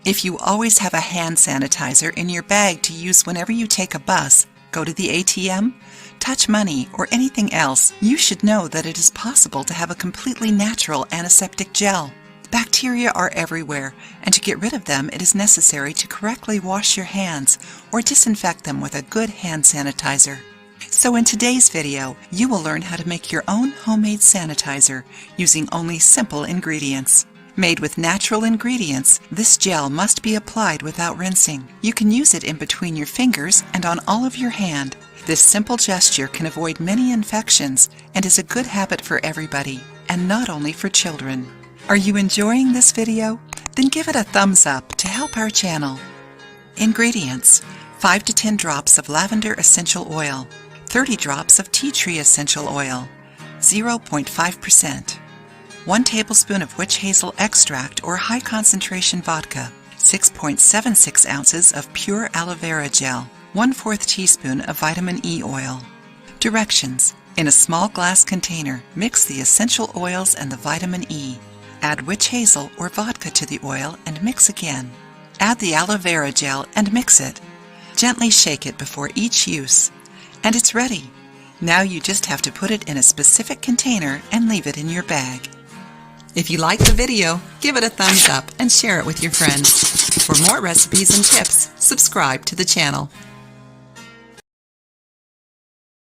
If you always have a hand sanitizer in your bag to use whenever you take a bus, go to the ATM, touch money, or anything else, you should know that it is possible to have a completely natural antiseptic gel. Bacteria are everywhere, and to get rid of them, it is necessary to correctly wash your hands or disinfect them with a good hand sanitizer. So in today's video, you will learn how to make your own homemade sanitizer using only simple ingredients. Made with natural ingredients, this gel must be applied without rinsing. You can use it in between your fingers and on all of your hand. This simple gesture can avoid many infections and is a good habit for everybody, and not only for children. Are you enjoying this video? Then give it a thumbs up to help our channel. Ingredients: 5 to 10 drops of lavender essential oil, 30 drops of tea tree essential oil, 0.5%, 1 tablespoon of witch hazel extract or high concentration vodka, 6.76 ounces of pure aloe vera gel, 1/4 teaspoon of vitamin E oil. Directions: in a small glass container, mix the essential oils and the vitamin E. Add witch hazel or vodka to the oil and mix again. Add the aloe vera gel and mix it. Gently shake it before each use. And it's ready. Now you just have to put it in a specific container and leave it in your bag. If you like the video, give it a thumbs up and share it with your friends. For more recipes and tips, subscribe to the channel.